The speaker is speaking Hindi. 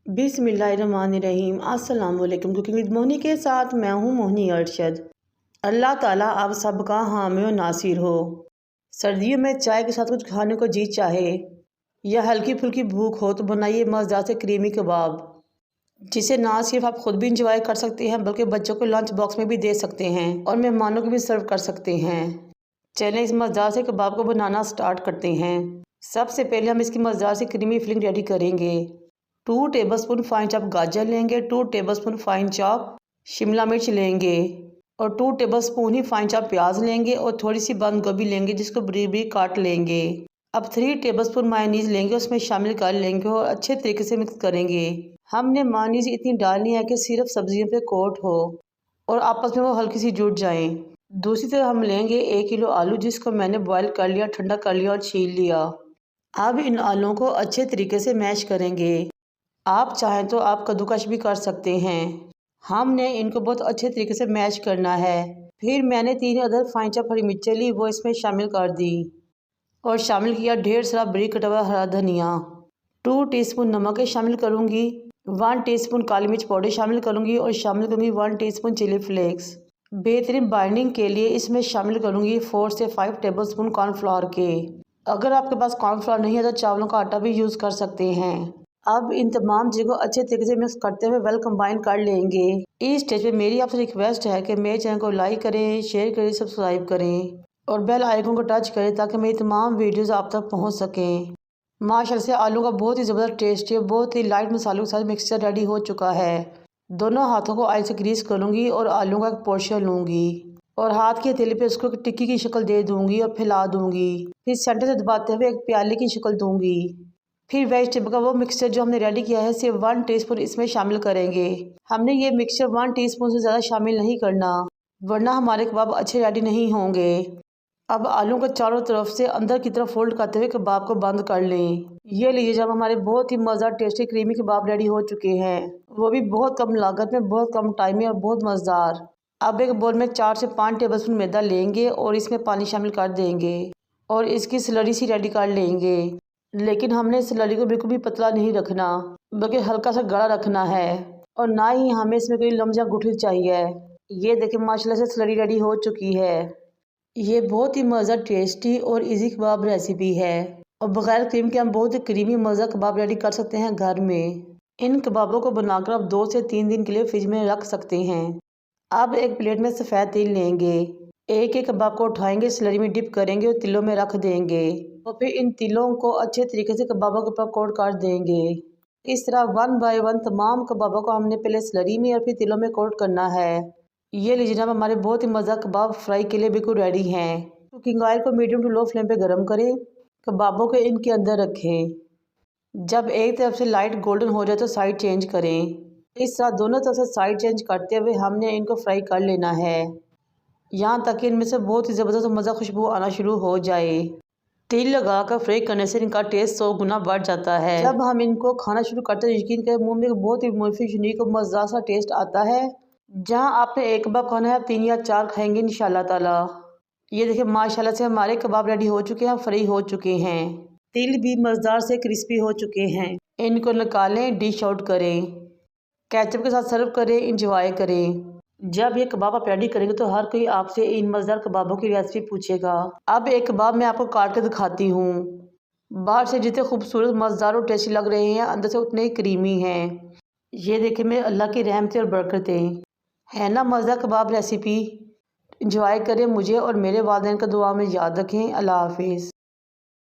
बिस्मिल्लाहिर्रहमानिर्रहीम। अस्सलाम वालेकुम। कुकिंग विद मोहनी के साथ मैं हूँ मोहनी अरशद। अल्लाह ताला आप सबका हामी और नासिर हो। सर्दियों में चाय के साथ कुछ खाने को जी चाहे या हल्की फुल्की भूख हो तो बनाइए मज़ेदार से क्रीमी कबाब, जिसे ना सिर्फ आप खुद भी इंजॉय कर सकते हैं बल्कि बच्चों को लंच बॉक्स में भी दे सकते हैं और मेहमानों को भी सर्व कर सकते हैं। चलें इस मज़ेदार से कबाब को बनाना स्टार्ट करते हैं। सबसे पहले हम इसकी मज़ेदार से क्रीमी फिलिंग रेडी करेंगे। 2 टेबलस्पून फाइन चॉप गाजर लेंगे, 2 टेबलस्पून फाइन चॉप शिमला मिर्च लेंगे और 2 टेबलस्पून ही फाइन चॉप प्याज लेंगे और थोड़ी सी बंद गोभी लेंगे जिसको बारीक बारीक काट लेंगे। अब 3 टेबलस्पून मायोनीज़ लेंगे, उसमें शामिल कर लेंगे और अच्छे तरीके से मिक्स करेंगे। हमने मायोनीज़ इतनी डालनी है कि सिर्फ सब्जियों पे कोट हो और आपस में वो हल्की सी जुड़ जाएं। दूसरी तरफ हम लेंगे 1 किलो आलू, जिसको मैंने बॉईल कर लिया, ठंडा कर लिया और छील लिया। अब इन आलूओं को अच्छे तरीके से मैश करेंगे। आप चाहें तो आप कद्दूकश भी कर सकते हैं। हमने इनको बहुत अच्छे तरीके से मैश करना है। फिर मैंने 3 अदर फाइन चॉप हरी मिर्चें ली, वो इसमें शामिल कर दी और शामिल किया ढेर सारा बारीक कटा हुआ हरा धनिया। 2 टीस्पून नमक शामिल करूँगी, 1 टीस्पून काली मिर्च पाउडर शामिल करूँगी और शामिल करूँगी 1 टीस्पून चिली फ्लेक्स। बेहतरीन बाइंडिंग के लिए इसमें शामिल करूँगी 4 से 5 टेबलस्पून कॉर्नफ्लावर के। अगर आपके पास कॉर्नफ्लावर नहीं है तो चावलों का आटा भी यूज़ कर सकते हैं। अब इन तमाम चीज़ों को अच्छे तरीके से मिक्स करते हुए वेल कंबाइन कर लेंगे। इस स्टेज पे मेरी आपसे रिक्वेस्ट है कि मेरे चैनल को लाइक करें, शेयर करें, सब्सक्राइब करें और बेल आइकन को टच करें ताकि मेरी तमाम वीडियोस आप तक पहुंच सकें। माशाल्लाह से आलू का बहुत ही ज़बरदस्त टेस्ट है, बहुत ही लाइट मसालों के साथ मिक्सचर रेडी हो चुका है। दोनों हाथों को ऑयल से ग्रीस करूँगी और आलू का एक पोर्शन लूँगी और हाथ की हथेली पे उसको टिक्की की शक्ल दे दूँगी और फैला दूँगी। फिर सेंटर से दबाते हुए एक प्याले की शक्ल दूँगी। फिर वेजिटेबल का वो मिक्सचर जो हमने रेडी किया है सिर्फ 1 टीस्पून इसमें शामिल करेंगे। हमने ये मिक्सचर 1 टीस्पून से ज़्यादा शामिल नहीं करना, वरना हमारे कबाब अच्छे रेडी नहीं होंगे। अब आलू को चारों तरफ से अंदर की तरफ फोल्ड करते हुए कबाब को बंद कर लें। ये लीजिए, जब हमारे बहुत ही मज़ेदार टेस्टी क्रीमी कबाब रेडी हो चुके हैं, वो भी बहुत कम लागत में, बहुत कम टाइम में और बहुत मज़ेदार। अब एक बोल में 4 से 5 टेबलस्पून मैदा लेंगे और इसमें पानी शामिल कर देंगे और इसकी स्लरी सी रेडी कर लेंगे। लेकिन हमने स्लरी को बिल्कुल भी पतला नहीं रखना बल्कि हल्का सा गाढ़ा रखना है और ना ही हमें इसमें कोई लम्ब या गुठली चाहिए। ये देखिए माशाल्लाह से स्लरी रेडी हो चुकी है। ये बहुत ही मज़ेदार, टेस्टी और इजी कबाब रेसिपी है और बग़ैर क्रीम के हम बहुत ही क्रीमी मज़ेदार कबाब रेडी कर सकते हैं घर में। इन कबाबों को बनाकर आप 2 से 3 दिन के लिए फ्रिज में रख सकते हैं। अब एक प्लेट में सफ़ेद तिल लेंगे, एक एक कबाब को उठाएंगे, स्लरी में डिप करेंगे और तिलों में रख देंगे और फिर इन तिलों को अच्छे तरीके से कबाबों के ऊपर कोट कर देंगे। इस तरह 1 बाय 1 तमाम कबाबों को हमने पहले स्लरी में और फिर तिलों में कोट करना है। ये लीजिए जनाब, हमारे बहुत ही मज़ेदार कबाब फ्राई के लिए बिल्कुल रेडी हैं। कुकिंग ऑयल को मीडियम टू लो फ्लेम पे गर्म करें, कबाबों को इनके अंदर रखें। जब एक तरफ से लाइट गोल्डन हो जाए तो साइड चेंज करें। इस तरह दोनों तरफ से साइड चेंज करते हुए हमने इनको फ्राई कर लेना है, यहाँ तक कि इनमें से बहुत ही ज़बरदस्त मज़ा खुशबू आना शुरू हो जाए। तेल लगाकर फ्राई करने से इनका टेस्ट 100 गुना बढ़ जाता है। जब हम इनको खाना शुरू करते हैं यकीन करें मुंह में बहुत ही मुफीद, यूनिक और मज़ेदार सा टेस्ट आता है। जहाँ आपने एक कबाब खाना है आप 3 या 4 खाएंगे इंशाल्लाह ताला। ये देखिए माशाल्लाह से हमारे कबाब रेडी हो चुके हैं, फ्राई हो चुके हैं, तिल भी मज़ेदार से क्रिस्पी हो चुके हैं। इनको निकालें, डिश आउट करें, केचप के साथ सर्व करें, इंजॉय करें। जब ये कबाब आप रेडी करेंगे तो हर कोई आपसे इन मज़ेदार कबाबों की रेसिपी पूछेगा। अब एक कबाब मैं आपको काट के दिखाती हूँ। बाहर से जितने खूबसूरत, मज़ेदार और टेस्टी लग रहे हैं, अंदर से उतने ही क्रीमी हैं। ये देखिए मेरे अल्लाह की रहमतें और बरकतें है ना मज़ेदार कबाब रेसिपी। इंजॉय करें, मुझे और मेरे वालिदैन का दुआ में याद रखें। अल्लाह हाफिज़।